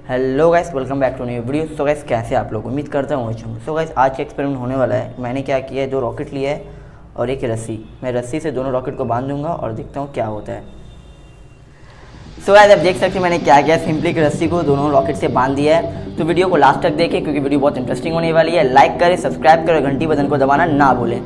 Hello guys, welcome back to new video. So guys, कैसे आप लोग? उम्मीद करता हूँ अच्छे होंगे। सो गाइस, आज का एक्सपेरिमेंट होने वाला है। मैंने क्या किया है, 2 रॉकेट लिया है और एक रस्सी। मैं रस्सी से दोनों रॉकेट को बांध दूंगा और देखता हूँ क्या होता है। सो गाइस, आप देख सकते हैं मैंने क्या किया। सिंपली एक रस्सी को दोनों रॉकेट से बांध दिया है। तो वीडियो को लास्ट तक देखें क्योंकि वीडियो बहुत इंटरेस्टिंग होने वाली है। लाइक करें, सब्सक्राइब करें, घंटी बटन को दबाना ना भूलें।